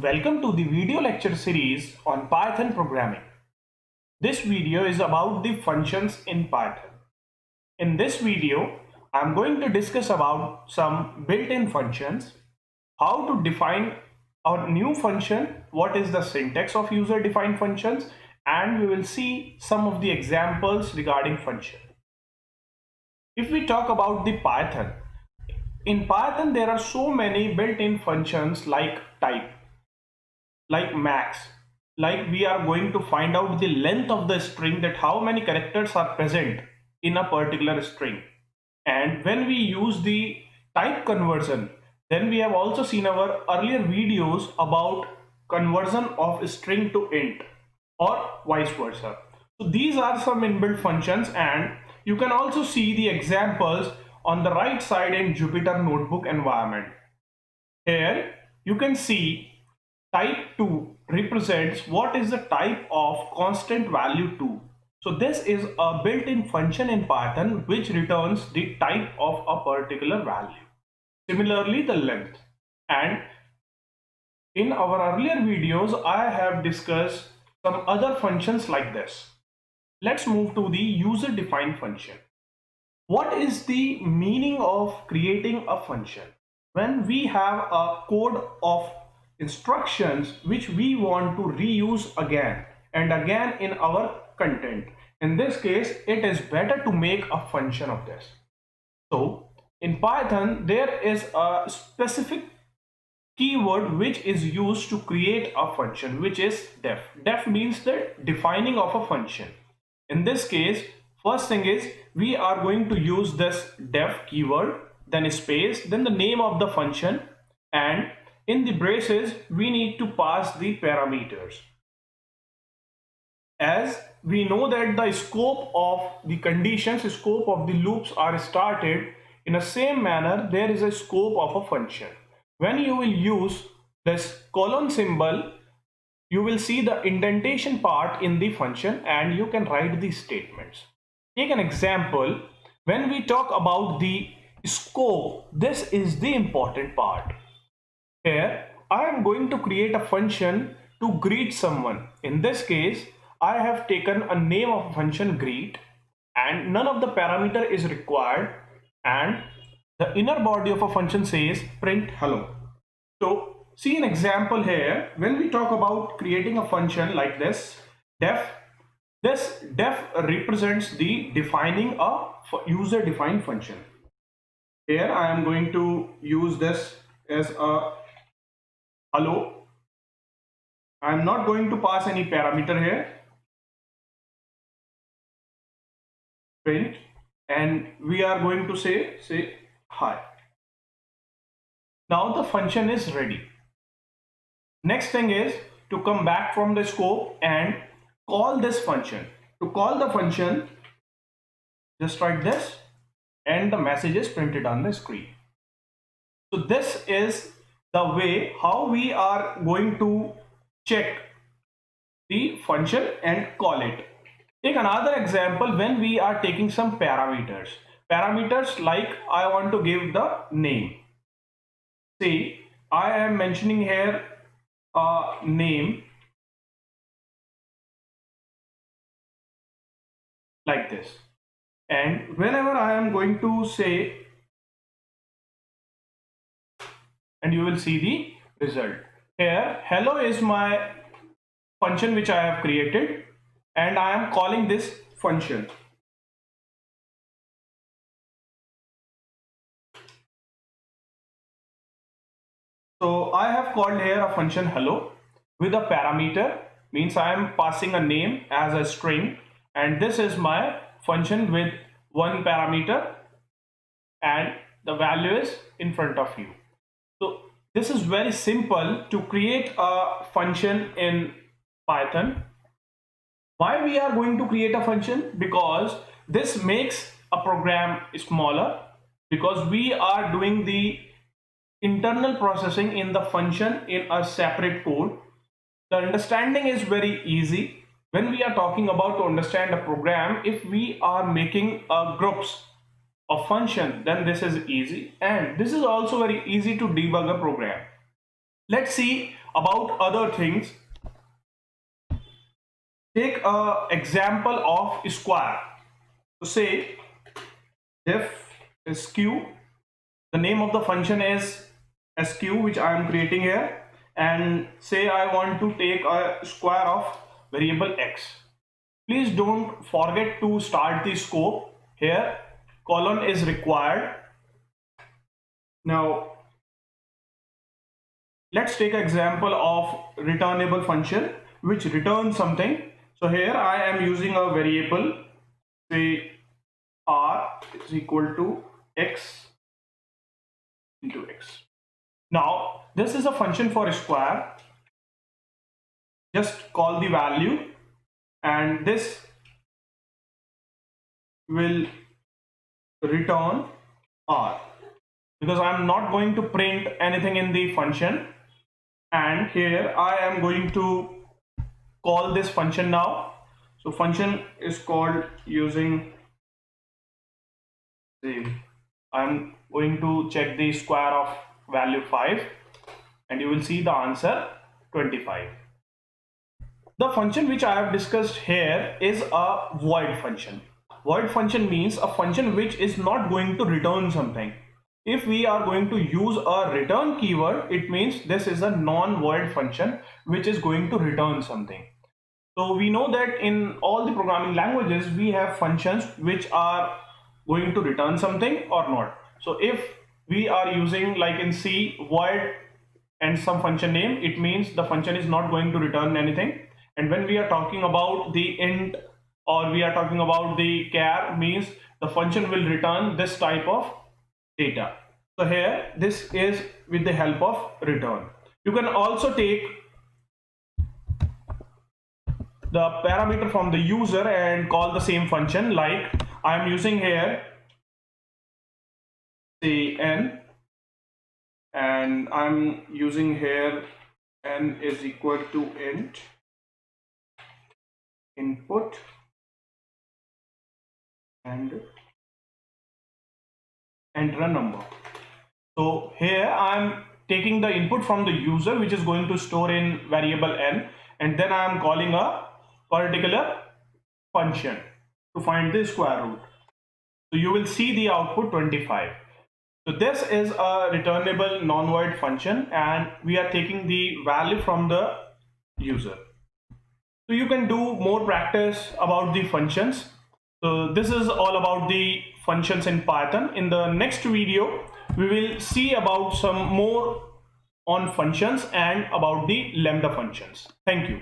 Welcome to the video lecture series on Python programming. This video is about the functions in Python. In this video, I'm going to discuss about some built-in functions, how to define a new function, what is the syntax of user-defined functions, and we will see some of the examples regarding function. If we talk about the Python, in Python there are so many built-in functions like type, like max, like we are going to find out the length of the string, that how many characters are present in a particular string. And when we use the type conversion, then we have also seen our earlier videos about conversion of string to int or vice versa. So these are some inbuilt functions, and you can also see the examples on the right side in Jupyter notebook environment. Here you can see type 2 represents what is the type of constant value 2. So this is a built-in function in Python which returns the type of a particular value. Similarly, the length. And in our earlier videos, I have discussed some other functions like this. Let's move to the user-defined function. What is the meaning of creating a function? When we have a code of instructions which we want to reuse again and again in our content, in this case it is better to make a function of this. So in Python there is a specific keyword which is used to create a function, which is def. Def means the defining of a function. In this case, first thing is we are going to use this def keyword, then space, then the name of the function, and in the braces we need to pass the parameters. As we know that the scope of the conditions, scope of the loops are started in the same manner, there is a scope of a function. When you will use this colon symbol, you will see the indentation part in the function and you can write the statements. Take an example. When we talk about the scope, this is the important part. Here I am going to create a function to greet someone. In this case, I have taken a name of a function greet and none of the parameter is required, and the inner body of a function says print hello. So see an example here. When we talk about creating a function like this def represents the defining a user defined function. Here I am going to use this as a hello. I am not going to pass any parameter here, print, and we are going to say hi. Now the function is ready. Next thing is to come back from the scope and call this function. To call the function, just write this and the message is printed on the screen. So this is the way how we are going to check the function and call it. Take another example. When we are taking some parameters like I want to give the name. See, I am mentioning here a name like this, and whenever I am going to say, and you will see the result here. Hello is my function which I have created and I am calling this function. So I have called here a function hello with a parameter, means I am passing a name as a string, and this is my function with one parameter and the value is in front of you. So this is very simple to create a function in Python. Why we are going to create a function? Because this makes a program smaller, because we are doing the internal processing in the function in a separate code. The understanding is very easy. When we are talking about to understand a program, if we are making groups of function, then this is easy, and this is also very easy to debug a program. Let's see about other things, take a example of square. So say def sq, the name of the function is sq, which I am creating here, and say I want to take a square of variable x. Please don't forget to start the scope here. Colon is required. Now let's take an example of returnable function which returns something. So here I am using a variable, say r is equal to x into x. Now this is a function for a square. Just call the value and this will return r, because I'm not going to print anything in the function, and here I am going to call this function now. So function is called using, say I'm going to check the square of value 5 and you will see the answer 25. The function which I have discussed here is a void function. Void function means a function which is not going to return something. If we are going to use a return keyword, it means this is a non-void function which is going to return something. So we know that in all the programming languages we have functions which are going to return something or not. So if we are using, like in C, void and some function name, it means the function is not going to return anything. And when we are talking about the int or we are talking about the char, means the function will return this type of data. So here this is with the help of return. You can also take the parameter from the user and call the same function, like I am using here say n, and I'm using here n is equal to int input and enter a number. So here I'm taking the input from the user, which is going to store in variable n, and then I am calling a particular function to find the square root. So you will see the output 25. So this is a returnable non-void function and we are taking the value from the user. So you can do more practice about the functions. So this is all about the functions in Python. In the next video, we will see about some more on functions and about the lambda functions. Thank you.